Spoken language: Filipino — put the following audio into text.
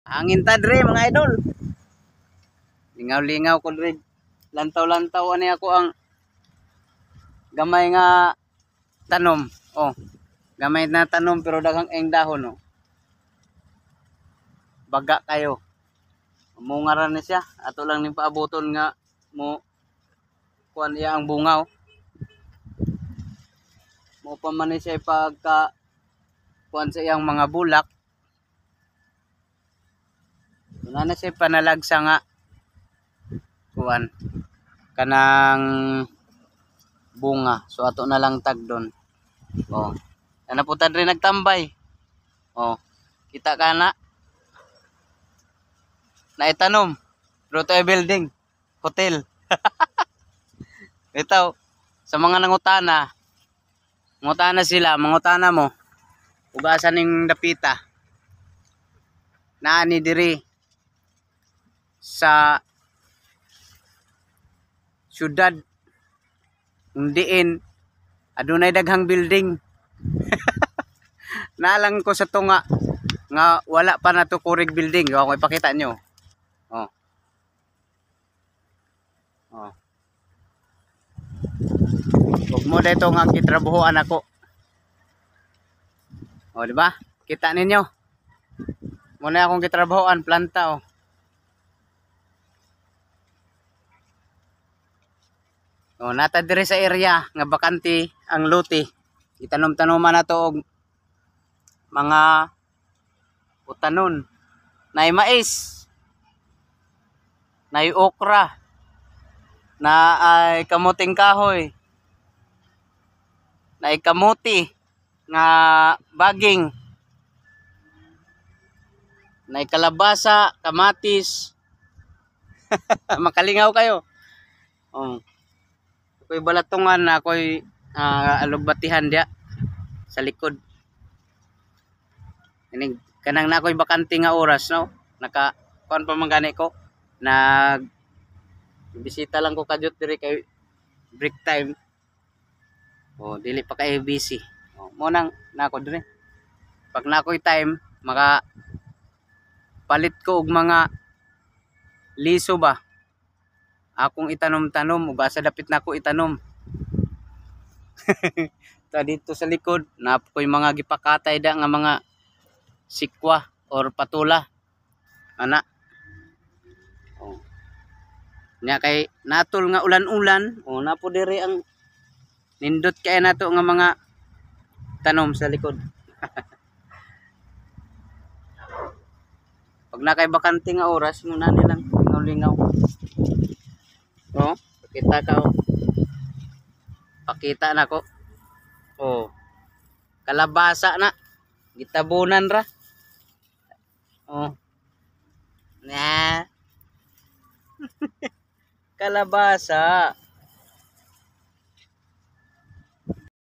Hangin ta dre mga idol. Lingaw-lingaw ko dre. Lantaw-lantaw ani ako ang gamay nga tanom. Oh. Gamay na tanom pero daghang eng dahon oh. Baga kayo. Munga ra na siya. Ato lang ning paaboton nga mo kuan iya ang bunga oh. Mo pa man ni siya pagka kuan sa iyang mga bulak. Wala na siya panalagsa nga kuan kanang bunga. So ato na lang tag doon. Oh. Ana po ta rin nagtambay. Oh. Kita ka na. Naitanom. Roto building. Hotel. Ito. Sa mga nangutana. Mangutana sila. Mangutana mo. Ugasan ng dapita. Naani diri. Sa syudad. Diin. Adunay daghang building. Nalang ko sa tunga. Nga wala pa na to kurig building. O, ipakita nyo. Oh. Oh. Huwag mo dito nga kitrabuhuan ako. O, diba? Kita ninyo. Muna akong kitrabuhuan. Planta, oh. O, nata diri sa area nga bakante ang luti. Itanom-tanoman na to og mga utanon. Nay mais. Nay okra. Na ay kamuting kahoy. Nay kamuti nga baging. Nay kalabasa, kamatis. Makalingaw kayo. Oh. Ako'y balatungan na ako'y alugbatihan dia sa likod. Kanang na ako'y bakante nga oras, no? Naka kuan pa man gani ko. Bisita lang ko kadyot diri kay break time. Oh, dili pa kay busy. Oh, mo nang nako diri. Pag nako'y time, maka palit ko og mga liso ba. Akong itanom-tanom ug asa dapit nako itanom. Ta dito sa likod napoy mga gipakatay da nga mga sikwa or patula. Ana. Oh. Nya kay natol nga ulan-ulan, oh napo diri ang nindot kay nato nga mga tanom sa likod. Pag na kay bakante nga oras, muna nilang lingaw-lingaw. Oh, pakita ka oh. Pakita na ko. Oh. Kalabasa na. Gitabunan ra. Oh. Na. Kalabasa.